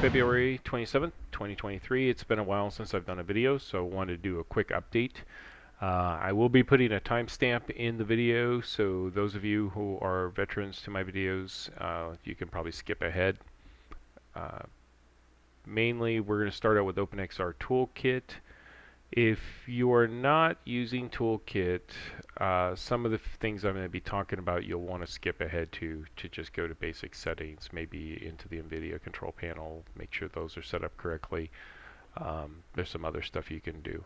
February 27th, 2023. It's been a while since I've done a video, so I wanted to do a quick update. I will be putting a timestamp in the video, so those of you who are veterans to my videos, you can probably skip ahead. Mainly, we're going to start out with OpenXR Toolkit. If you are not using Toolkit, some of the things I'm going to be talking about you'll want to skip ahead to just go to basic settings, maybe into the Nvidia Control Panel, make sure those are set up correctly. There's some other stuff you can do.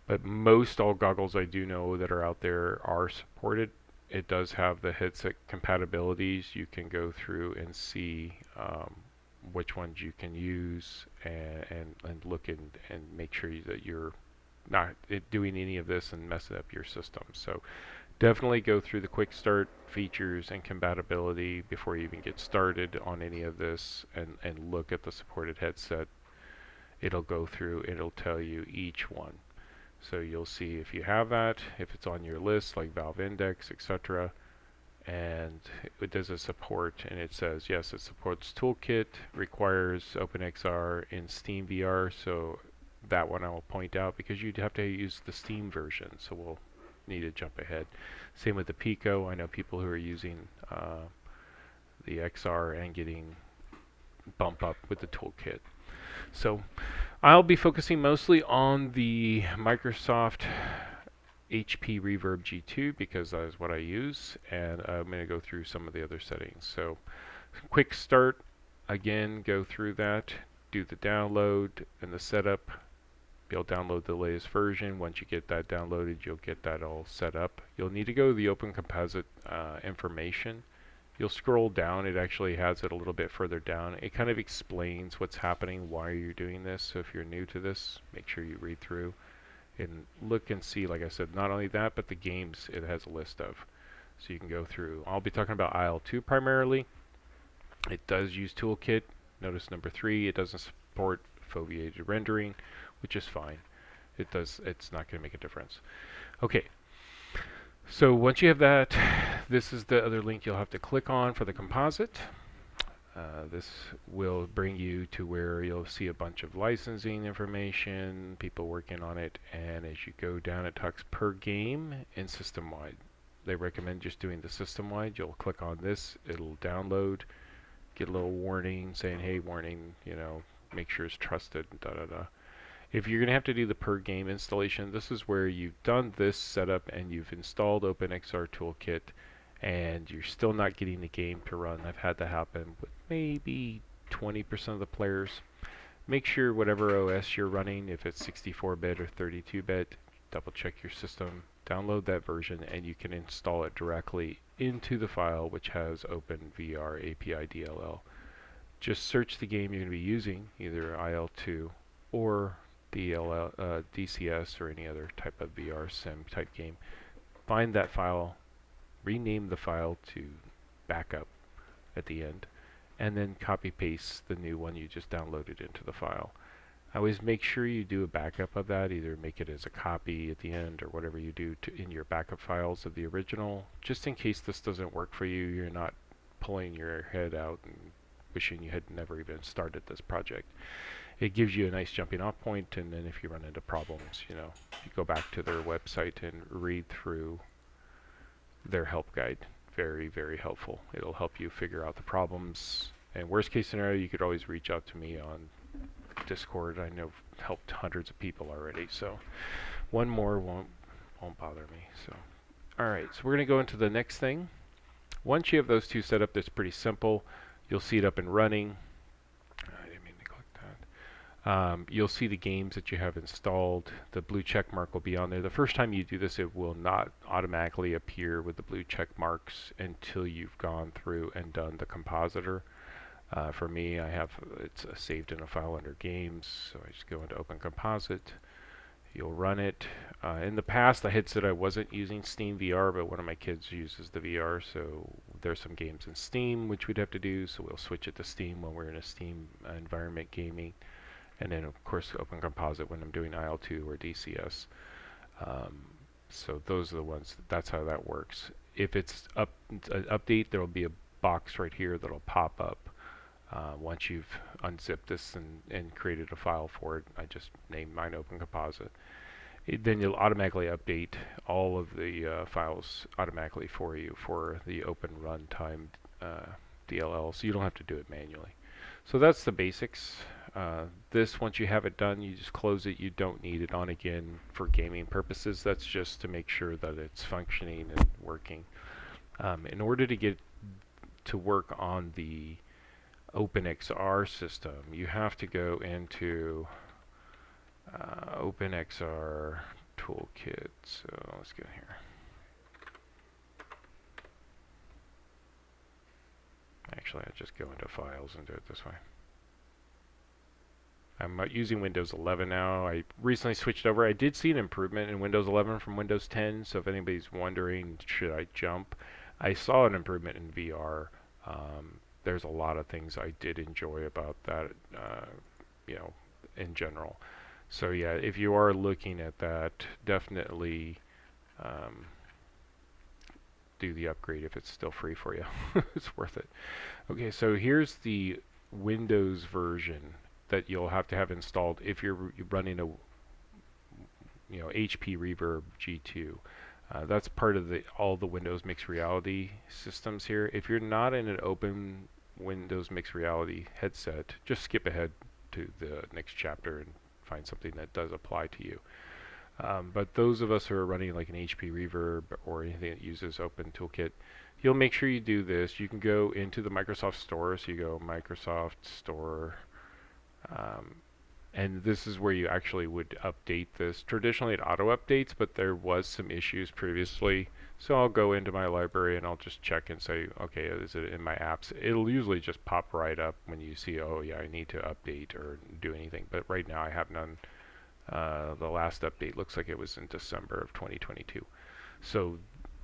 But most all goggles I do know that are out there are supported. It does have the headset compatibilities. You can go through and see which ones you can use and look and make sure that you're not doing any of this and messing up your system. So definitely go through the quick start features and compatibility before you even get started on any of this, and look at the supported headset. It'll go through, it'll tell you each one. So you'll see if you have that, if it's on your list like Valve Index, etc. And it does a support, and it says yes, it supports Toolkit, requires OpenXR in Steam VR, so that one I will point out because you'd have to use the Steam version, so we'll need to jump ahead. Same with the Pico. I know people who are using the XR and getting bump up with the Toolkit. So I'll be focusing mostly on the Microsoft HP Reverb G2 because that is what I use, and I'm going to go through some of the other settings. So quick start, again, go through that, do the download and the setup. You'll download the latest version. Once you get that downloaded, you'll get that all set up. You'll need to go to the OpenCompsite information. You'll scroll down. It actually has it a little bit further down. It kind of explains what's happening, why you're doing this. So if you're new to this, make sure you read through and look and see, like I said, not only that, but the games it has a list of. So you can go through. I'll be talking about IL2 primarily. It does use Toolkit. Notice number 3, it doesn't support foveated rendering, which is fine. It's not going to make a difference. Okay. So once you have that, this is the other link you'll have to click on for the composite. This will bring you to where you'll see a bunch of licensing information, people working on it, and as you go down it talks per game and system-wide. They recommend just doing the system-wide. You'll click on this, it'll download, get a little warning saying, hey, warning, you know, make sure it's trusted, da-da-da. If you're going to have to do the per game installation, this is where you've done this setup and you've installed OpenXR Toolkit and you're still not getting the game to run. I've had that happen with maybe 20% of the players. Make sure whatever OS you're running, if it's 64-bit or 32-bit, double check your system, download that version, and you can install it directly into the file which has OpenVR API DLL. Just search the game you're going to be using, either IL2 or DCS or any other type of VR sim type game. Find that file, rename the file to backup at the end, and then copy paste the new one you just downloaded into the file. I always make sure you do a backup of that, either make it as a copy at the end or whatever you do in your backup files of the original, just in case this doesn't work for you. You're not pulling your head out and wishing you had never even started this project. It gives you a nice jumping off point, and then if you run into problems, you know, you go back to their website and read through their help guide. Very, very helpful. It'll help you figure out the problems. And worst case scenario, you could always reach out to me on Discord. I know I've helped hundreds of people already, so one more won't bother me. So, all right, so we're going to go into the next thing. Once you have those two set up, that's pretty simple. You'll see it up and running. You'll see the games that you have installed. The blue check mark will be on there. The first time you do this, it will not automatically appear with the blue check marks until you've gone through and done the compositor. For me, I have it's saved in a file under games, so I just go into OpenCompsite. You'll run it. In the past, I had said I wasn't using Steam VR, but one of my kids uses the VR, so there's some games in Steam which we'd have to do, so we'll switch it to Steam when we're in a Steam environment gaming. And then, of course, OpenCompsite when I'm doing IL2 or DCS. So those are the ones, that's how that works. If it's an update, there will be a box right here that will pop up Once you've unzipped this and created a file for it, I just named mine OpenComposite. Then you'll automatically update all of the files automatically for you for the Open Runtime DLL, so you don't have to do it manually. So that's the basics. This, once you have it done, you just close it. You don't need it on again for gaming purposes. That's just to make sure that it's functioning and working. In order to get to work on the OpenXR system, you have to go into OpenXR Toolkit. So let's go here. Actually, I just go into Files and do it this way. I'm using Windows 11 now. I recently switched over. I did see an improvement in Windows 11 from Windows 10, so if anybody's wondering, should I jump? I saw an improvement in VR. There's a lot of things I did enjoy about that, in general. So yeah, if you are looking at that, definitely do the upgrade if it's still free for you. It's worth it. Okay, so here's the Windows version that you'll have to have installed if you're running a HP Reverb G2. That's part of all the Windows Mix Reality systems here. If you're not in an open Windows Mix Reality headset, just skip ahead to the next chapter and find something that does apply to you. But those of us who are running like an HP Reverb or anything that uses Open Toolkit, you'll make sure you do this. You can go into the Microsoft Store, so you go Microsoft Store, and this is where you actually would update this. Traditionally it auto updates, but there was some issues previously. So I'll go into my library and I'll just check and say, okay, is it in my apps? It'll usually just pop right up when you see, oh yeah, I need to update or do anything. But right now I have none. The last update looks like it was in December of 2022. So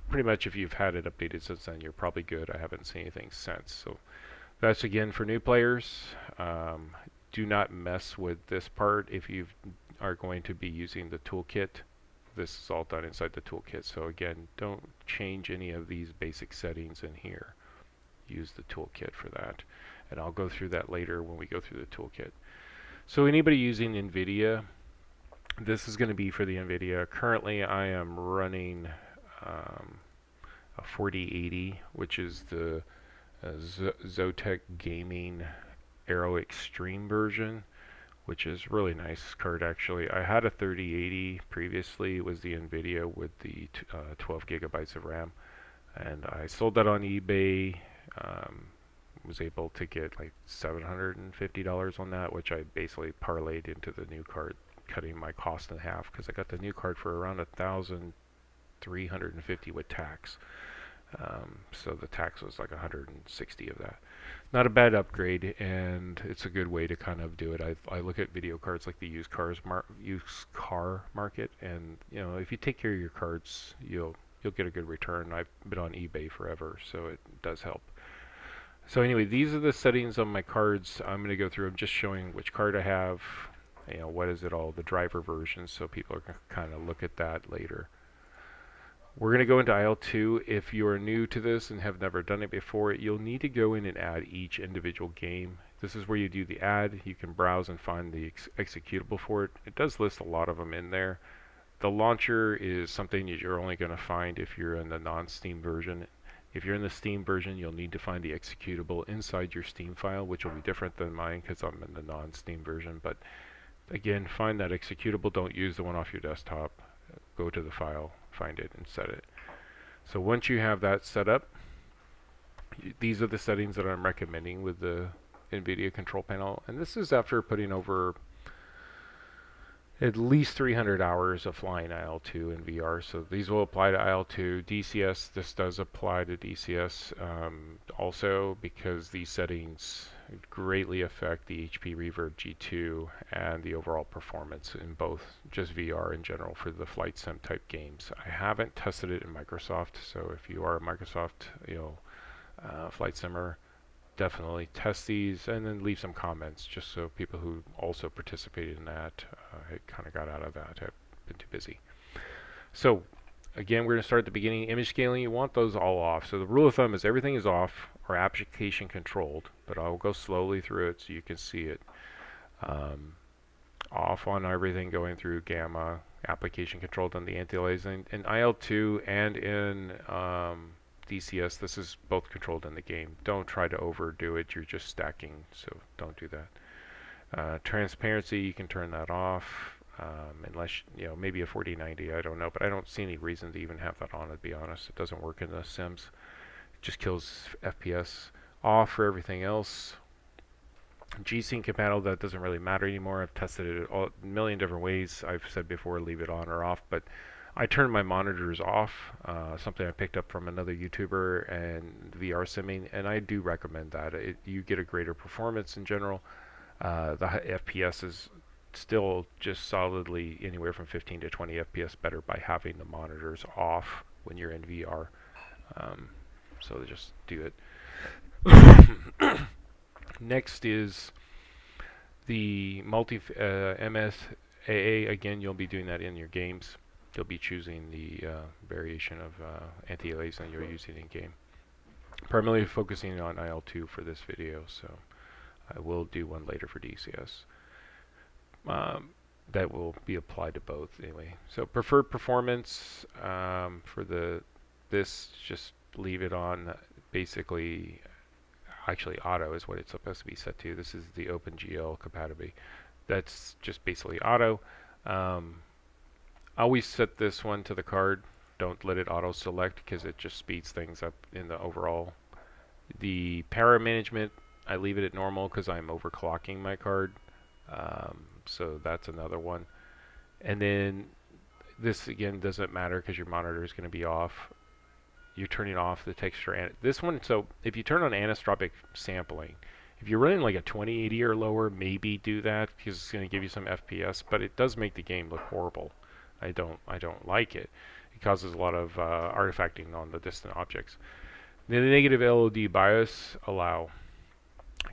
pretty much if you've had it updated since then, you're probably good. I haven't seen anything since. So that's again for new players. Do not mess with this part if you are going to be using the toolkit. This is all done inside the toolkit. So again, don't change any of these basic settings in here. Use the toolkit for that. And I'll go through that later when we go through the toolkit. So anybody using Nvidia, this is going to be for the Nvidia. Currently I am running a 4080, which is the Zotac Gaming Airo Extreme version, which is really nice card actually. I had a 3080 previously. It was the Nvidia with the 12 gigabytes of RAM, and I sold that on eBay. Was able to get like $750 on that, which I basically parlayed into the new card, cutting my cost in half because I got the new card for around $1,350 with tax. So the tax was like 160 of that. Not a bad upgrade, and it's a good way to kind of do it. I look at video cards like the used car market, and if you take care of your cards, you'll get a good return. I've been on eBay forever, so it does help. So anyway, these are the settings on my cards. I'm going to go through. I'm just showing which card I have. What is it all, the driver version, so people are going to kind of look at that later. We're going to go into IL2. If you are new to this and have never done it before, you'll need to go in and add each individual game. This is where you do the add. You can browse and find the executable for it. It does list a lot of them in there. The launcher is something that you're only going to find if you're in the non-Steam version. If you're in the Steam version, you'll need to find the executable inside your Steam file, which will be different than mine because I'm in the non-Steam version. But again, find that executable. Don't use the one off your desktop. Go to the file, find it, and set it. So once you have that set up, these are the settings that I'm recommending with the Nvidia Control Panel. And this is after putting over at least 300 hours of flying IL2 and VR. So these will apply to IL2. DCS, this does apply to DCS also, because these settings greatly affect the HP Reverb G2 and the overall performance in both just VR in general for the flight sim type games. I haven't tested it in Microsoft, so if you are a Microsoft flight simmer, definitely test these and then leave some comments just so people who also participated in that kind of got out of that. I've been too busy. So again, we're going to start at the beginning. Image scaling, you want those all off. So the rule of thumb is everything is off or application controlled, but I'll go slowly through it so you can see it. Off on everything going through gamma, application controlled on the anti-aliasing. In IL2 and in DCS, this is both controlled in the game. Don't try to overdo it, you're just stacking, so don't do that. Transparency, you can turn that off. Unless, you know, maybe a 4090, I don't know, but I don't see any reason to even have that on, to be honest. It doesn't work in the Sims. It just kills FPS. Off for everything else. G-Sync compatible, that doesn't really matter anymore. I've tested it a million different ways. I've said before, leave it on or off, but I turned my monitors off, something I picked up from another YouTuber and VR simming, and I do recommend that. You get a greater performance in general. The FPS is still just solidly anywhere from 15 to 20 FPS better by having the monitors off when you're in VR. So just do it. Next is the MSAA. Again, you'll be doing that in your games. You'll be choosing the variation of anti-aliasing you're using in game. Primarily focusing on IL2 for this video, so I will do one later for DCS. That will be applied to both anyway. So preferred performance for this, just leave it on. Basically, actually auto is what it's supposed to be set to. This is the OpenGL compatibility. That's just basically auto. Always set this one to the card. Don't let it auto select because it just speeds things up in the overall. The power management, I leave it at normal because I'm overclocking my card. So that's another one. And then this again doesn't matter because your monitor is going to be off. You're turning off the texture. This one, so if you turn on anisotropic sampling, if you're running like a 2080 or lower, maybe do that because it's going to give you some FPS, but it does make the game look horrible. I don't like it. It causes a lot of artifacting on the distant objects. The negative LOD bias allow.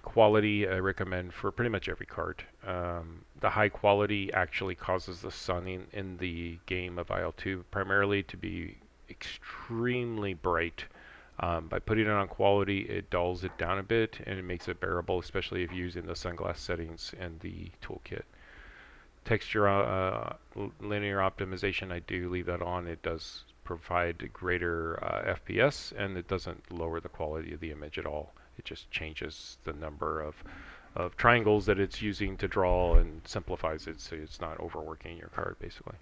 Quality I recommend for pretty much every card. The high quality actually causes the sunning in the game of IL2 primarily to be extremely bright. By putting it on quality, it dulls it down a bit and it makes it bearable, especially if you're using the sunglass settings and the toolkit. Texture linear optimization, I do leave that on. It does provide greater FPS and it doesn't lower the quality of the image at all. It just changes the number of triangles that it's using to draw and simplifies it so it's not overworking your card basically.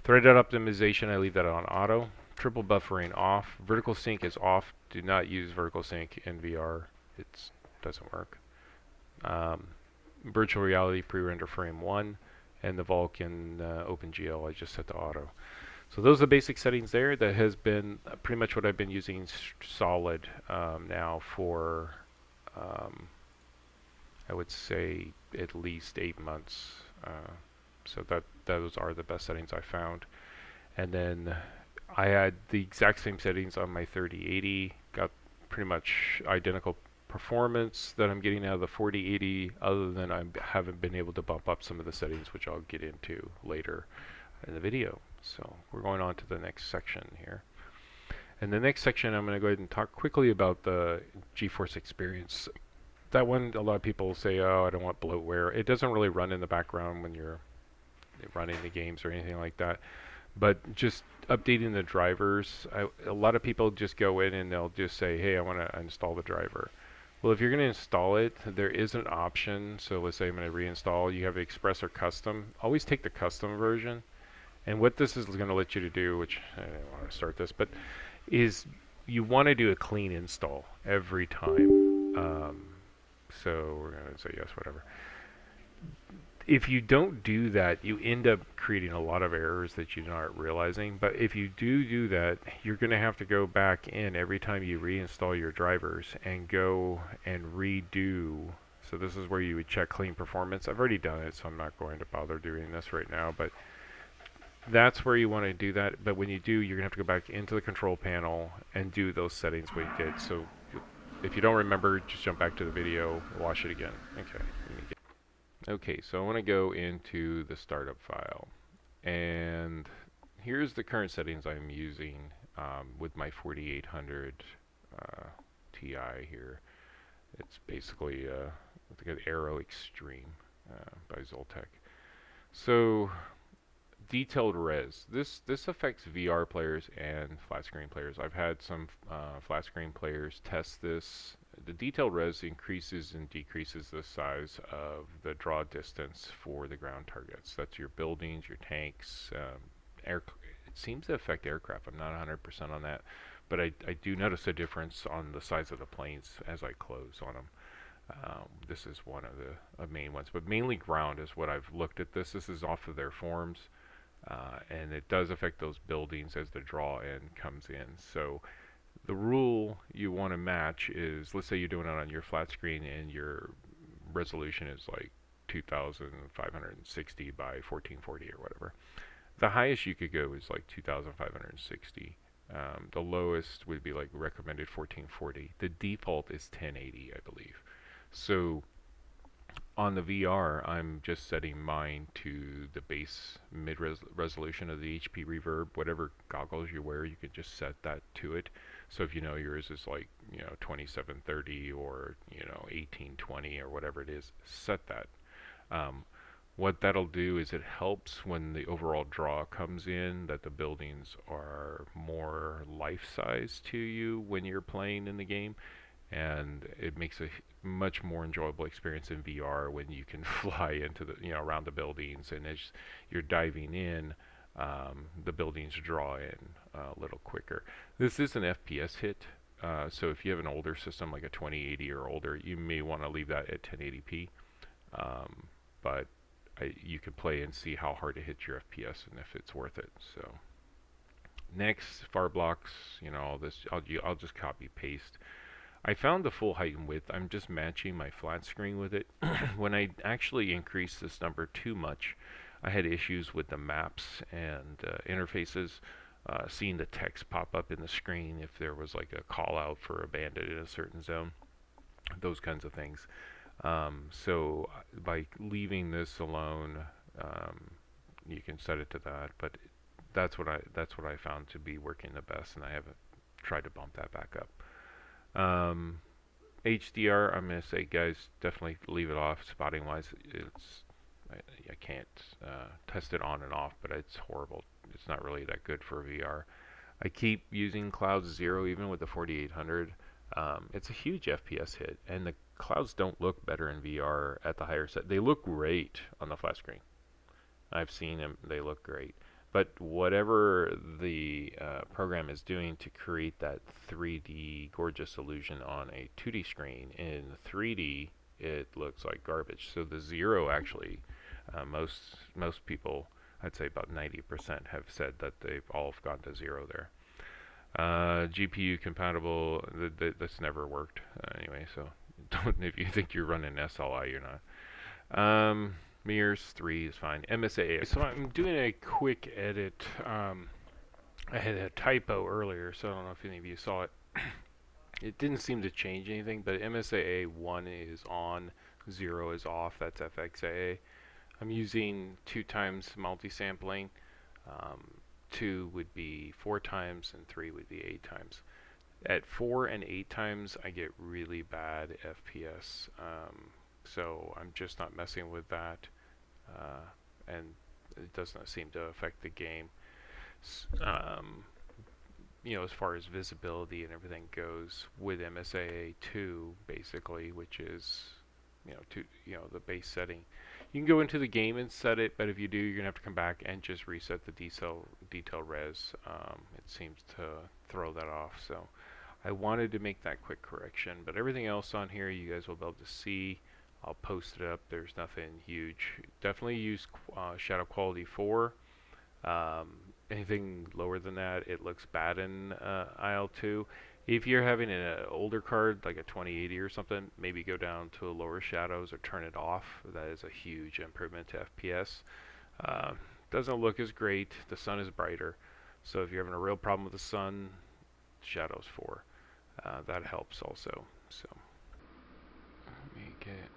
Threaded optimization, I leave that on auto. Triple buffering off. Vertical sync is off. Do not use vertical sync in VR. It doesn't work. Virtual reality pre-render frame 1 and the Vulkan OpenGL I just set to auto. So those are the basic settings there. That has been pretty much what I've been using solid now for, I would say, at least 8 months. So those are the best settings I found. And then I had the exact same settings on my 3080. Got pretty much identical performance that I'm getting out of the 4080, other than I haven't been able to bump up some of the settings, which I'll get into later in the video. So we're going on to the next section here. In the next section, I'm going to go ahead and talk quickly about the Geforce experience. That one, a lot of people say, oh, I don't want bloatware. It doesn't really run in the background when you're running the games or anything like that. But just updating the drivers, a lot of people just go in and they'll just say, hey, I want to install the driver. Well, if you're going to install it, there is an option. So let's say I'm going to reinstall. You have Express or Custom. Always take the Custom version. And what this is going to let you to do, which I don't want to start this, but is you want to do a clean install every time. So we're going to say yes, whatever. If you don't do that, you end up creating a lot of errors that you're not realizing. But if you do that, you're going to have to go back in every time you reinstall your drivers and go and redo. So this is where you would check clean performance. I've already done it, so I'm not going to bother doing this right now. But that's where you want to do that. But when you do, you're going to have to go back into the control panel and do those settings we did. So if you don't remember, just jump back to the video, watch it again. Okay, so I want to go into the startup file. And here's the current settings I'm using with my 4800 Ti here. It's basically I think an Airo Extreme by Zotac. So detailed res. This affects VR players and flat screen players. I've had some flat screen players test this. The detailed res increases and decreases the size of the draw distance for the ground targets. That's your buildings, your tanks, air. It seems to affect aircraft. I'm not 100% on that, but I do notice a difference on the size of the planes as I close on them. This is one of the main ones, but mainly ground is what I've looked at this. This is off of their forums. And it does affect those buildings as the draw in comes in. So the rule you want to match is, let's say you're doing it on your flat screen and your resolution is like 2560 by 1440 or whatever. The highest you could go is like 2560. The lowest would be like recommended 1440. The default is 1080, I believe. So on the VR, I'm just setting mine to the base mid-resolution of the HP Reverb. Whatever goggles you wear, you can just set that to it. So if you know yours is like, 2730 or, 1820 or whatever it is, set that. What that'll do is it helps when the overall draw comes in that the buildings are more life-size to you when you're playing in the game. And it makes a much more enjoyable experience in VR when you can fly into the around the buildings, and as you're diving in, the buildings draw in a little quicker. This is an FPS hit, so if you have an older system like a 2080 or older, you may want to leave that at 1080p, but you can play and see how hard it hits your FPS and if it's worth it. So next, far blocks, all this I'll just copy paste. I found the full height and width. I'm just matching my flat screen with it. When I actually increased this number too much, I had issues with the maps and interfaces, seeing the text pop up in the screen if there was like a call out for a bandit in a certain zone, those kinds of things. So by leaving this alone, you can set it to that. But that's what I found to be working the best, and I haven't tried to bump that back up. HDR, I'm going to say, guys, definitely leave it off. Spotting wise, I can't test it on and off, but it's horrible. It's not really that good for VR. I keep using Clouds 0 even with the 4800. It's a huge FPS hit, and the clouds don't look better in VR at the higher set. They look great on the flat screen. I've seen them. They look great. But whatever the program is doing to create that 3D gorgeous illusion on a 2D screen, in 3D it looks like garbage. So the 0 actually, most people, I'd say about 90% have said that they've all gone to 0 there. GPU compatible, that's never worked anyway, so don't, if you think you're running SLI, you're not. Mirrors 3 is fine. MSAA. So I'm doing a quick edit. I had a typo earlier, so I don't know if any of you saw it. It didn't seem to change anything, but MSAA 1 is on, 0 is off. That's FXAA. I'm using 2 times multi-sampling. 2 would be 4 times, and 3 would be 8 times. At 4 and 8 times, I get really bad FPS. So I'm just not messing with that. And it doesn't seem to affect the game. As far as visibility and everything goes with MSAA 2, basically, which is, the base setting. You can go into the game and set it, but if you do, you're gonna have to come back and just reset the detail res. It seems to throw that off. So I wanted to make that quick correction, but everything else on here you guys will be able to see. I'll post it up. There's nothing huge. Definitely use shadow quality 4. Anything lower than that, it looks bad in IL2. If you're having an older card, like a 2080 or something, maybe go down to lower shadows or turn it off. That is a huge improvement to FPS. Doesn't look as great. The sun is brighter. So if you're having a real problem with the sun, shadows 4. That helps also. So let me get...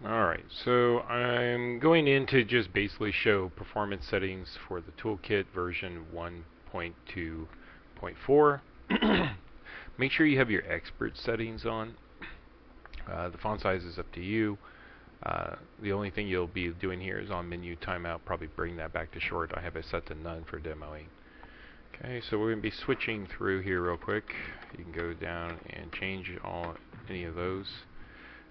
Alright, so I'm going in to just basically show performance settings for the toolkit version 1.2.4. Make sure you have your expert settings on. The font size is up to you. The only thing you'll be doing here is on menu timeout, probably bring that back to short. I have it set to none for demoing. Okay, so we're going to be switching through here real quick. You can go down and change any of those.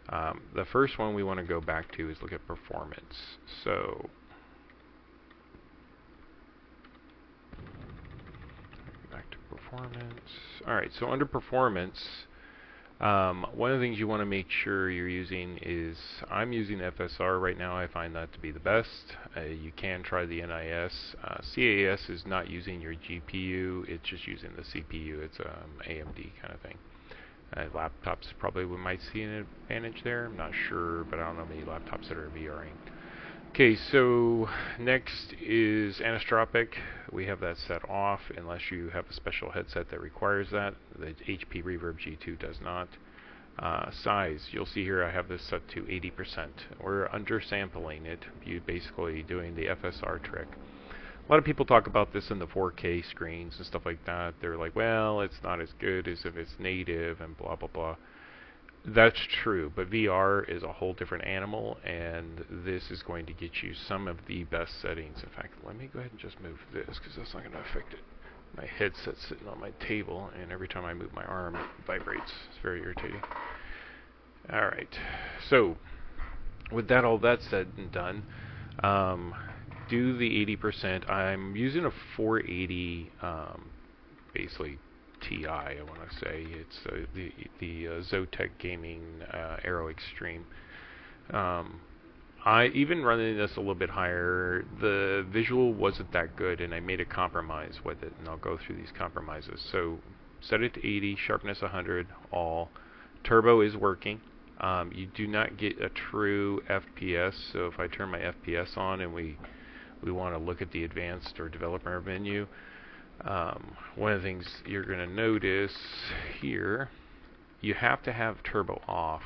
The first one we want to go back to is look at performance. So back to performance. Alright, so under performance, one of the things you want to make sure you're using is, I'm using FSR right now. I find that to be the best. You can try the NIS. CAS is not using your GPU, it's just using the CPU. It's AMD kind of thing. Laptops probably might see an advantage there. I'm not sure, but I don't know many laptops that are VRing. Okay, so next is anisotropic. We have that set off unless you have a special headset that requires that. The HP Reverb G2 does not. Size, you'll see here I have this set to 80%. We're undersampling it, basically doing the FSR trick. A lot of people talk about this in the 4K screens and stuff like that. They're like, well, it's not as good as if it's native and blah, blah, blah. That's true, but VR is a whole different animal, and this is going to get you some of the best settings. In fact, let me go ahead and just move this, because that's not going to affect it. My headset's sitting on my table, and every time I move my arm, it vibrates. It's very irritating. Alright, so with that, all that said and done, do the 80%. I'm using a 480, basically Ti. I want to say it's the Zotac Gaming Airo Extreme. I even running this a little bit higher, the visual wasn't that good, and I made a compromise with it, and I'll go through these compromises. So set it to 80, sharpness 100, all. Turbo is working. You do not get a true FPS, so if I turn my FPS on and we want to look at the advanced or developer menu, one of the things you're going to notice here, you have to have turbo off.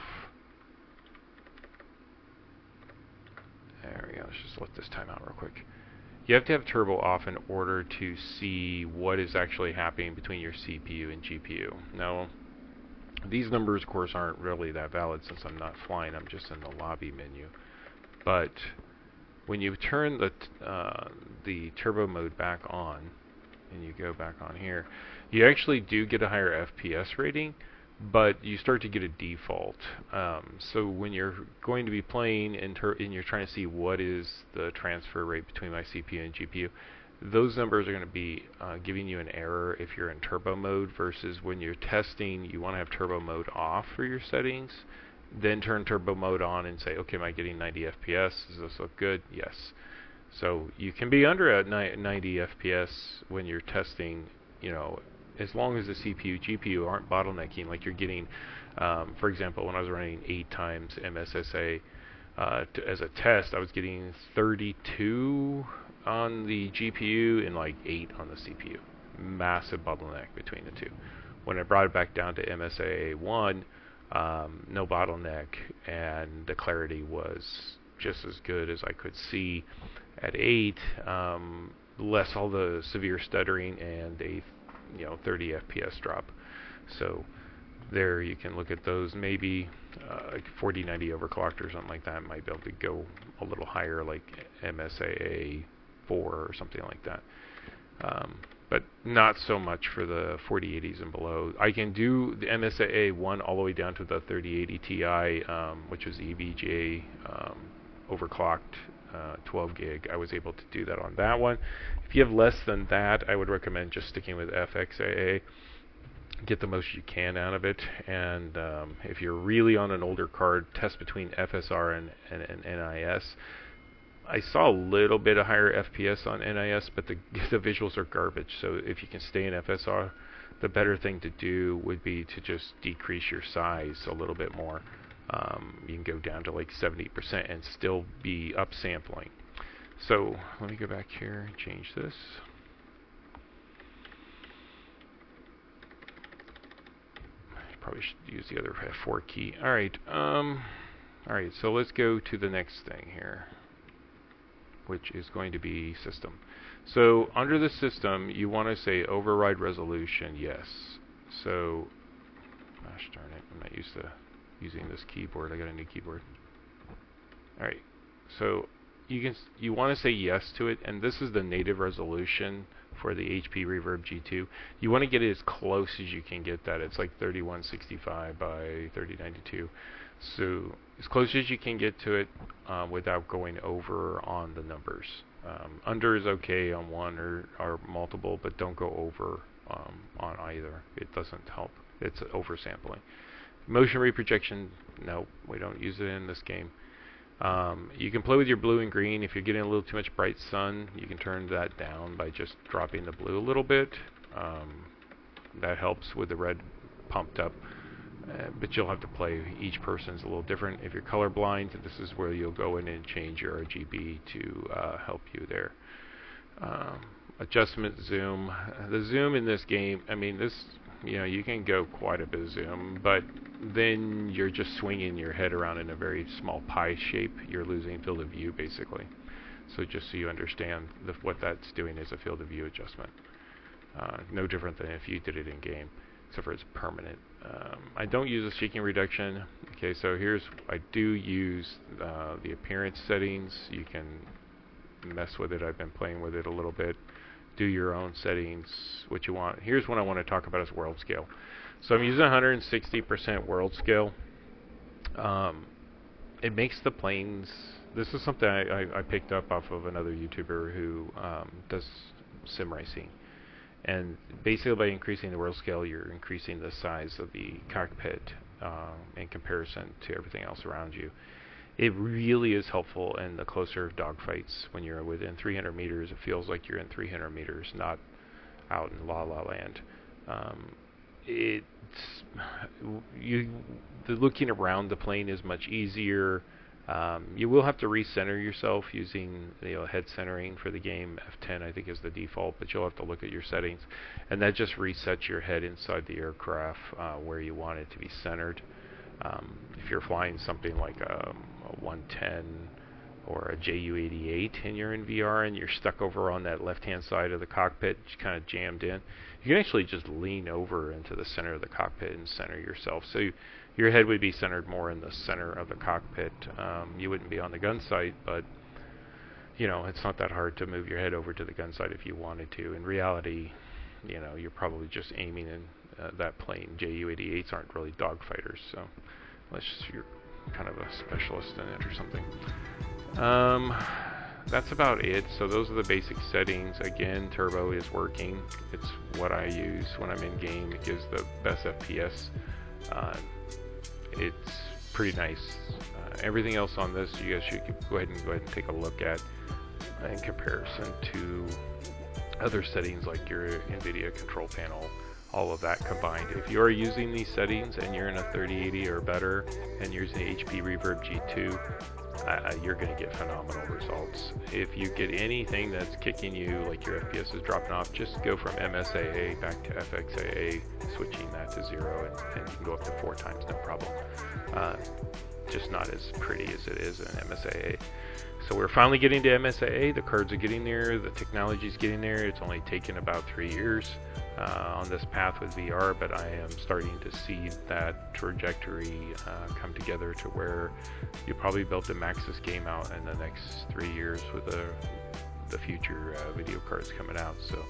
There we go. Let's just let this time out real quick. You have to have turbo off in order to see what is actually happening between your CPU and GPU. Now, these numbers, of course, aren't really that valid since I'm not flying. I'm just in the lobby menu. But when you turn the turbo mode back on, and you go back on here, you actually do get a higher FPS rating, but you start to get a default. So when you're going to be playing and you're trying to see what is the transfer rate between my CPU and GPU, those numbers are going to be giving you an error if you're in turbo mode, versus when you're testing, you want to have turbo mode off for your settings, then turn turbo mode on and say, okay, am I getting 90 FPS? Does this look good? Yes. So you can be under a 90 FPS when you're testing, you know, as long as the CPU, GPU aren't bottlenecking, like you're getting, for example, when I was running 8 times MSSA as a test, I was getting 32 on the GPU and like 8 on the CPU. Massive bottleneck between the two. When I brought it back down to MSAA 1, no bottleneck, and the clarity was just as good as I could see. At 8, less all the severe stuttering and a 30 FPS drop. So there you can look at those. Maybe like 4090 overclocked or something like that might be able to go a little higher, like MSAA 4 or something like that. But not so much for the 4080s and below. I can do the MSAA 1 all the way down to the 3080 Ti, which was EVGA overclocked 12 gig. I was able to do that on that one. If you have less than that, I would recommend just sticking with FXAA. Get the most you can out of it, and if you're really on an older card, test between FSR and NIS. I saw a little bit of higher FPS on NIS, but the visuals are garbage. So if you can stay in FSR, the better thing to do would be to just decrease your size a little bit more. You can go down to like 70% and still be upsampling. So let me go back here and change this. Probably should use the other F4 key. Alright, Alright, so let's go to the next thing here, which is going to be system. So under the system, you want to say override resolution yes. So, gosh darn it, I'm not used to using this keyboard. I got a new keyboard. Alright, so you want to say yes to it, and this is the native resolution for the HP Reverb G2. You want to get it as close as you can get that. It's like 3165 by 3092. So as close as you can get to it without going over on the numbers. Under is okay on one or multiple, but don't go over on either. It doesn't help. It's oversampling. Motion reprojection, no, we don't use it in this game. You can play with your blue and green. If you're getting a little too much bright sun, you can turn that down by just dropping the blue a little bit. That helps with the red pumped up. But you'll have to play. Each person's a little different. If you're colorblind, this is where you'll go in and change your RGB to help you there. Adjustment zoom. The zoom in this game, I mean, you can go quite a bit of zoom, but then you're just swinging your head around in a very small pie shape. You're losing field of view, basically. So just so you understand, what that's doing is a field of view adjustment. No different than if you did it in game, except for it's permanent. I don't use a shaking reduction. Okay, so I do use the appearance settings. You can mess with it. I've been playing with it a little bit. Do your own settings, what you want. Here's what I want to talk about is world scale. So I'm using 160% world scale. It makes the planes, this is something I picked up off of another YouTuber who does sim racing. And basically by increasing the world scale, you're increasing the size of the cockpit in comparison to everything else around you. It really is helpful in the closer dogfights. When you're within 300 meters, it feels like you're in 300 meters, not out in La La Land. The looking around the plane is much easier. You will have to recenter yourself using head centering for the game. F10 I think is the default, but you'll have to look at your settings, and that just resets your head inside the aircraft where you want it to be centered. If you're flying something like a 110 or a JU-88 and you're in VR and you're stuck over on that left-hand side of the cockpit, kind of jammed in, you can actually just lean over into the center of the cockpit and center yourself. So your head would be centered more in the center of the cockpit. You wouldn't be on the gun sight, but it's not that hard to move your head over to the gun sight if you wanted to. In reality, you're probably just aiming in that plane. JU-88s aren't really dogfighters, so unless you're kind of a specialist in it or something. That's about it. So those are the basic settings. Again, turbo is working. It's what I use when I'm in game. It gives the best FPS. It's pretty nice. Everything else on this, you guys should go ahead and take a look at in comparison to other settings like your Nvidia Control Panel. All of that combined. If you are using these settings and you're in a 3080 or better and you're using HP Reverb G2, you're going to get phenomenal results. If you get anything that's kicking you, like your FPS is dropping off, just go from MSAA back to FXAA, switching that to 0, and you can go up to 4 times, no problem. Just not as pretty as it is in MSAA. So we're finally getting to MSAA. The cards are getting there. The technology's getting there. It's only taken about 3 years on this path with VR, but I am starting to see that trajectory come together to where you'll probably be able to max this game out in the next 3 years with the future video cards coming out. So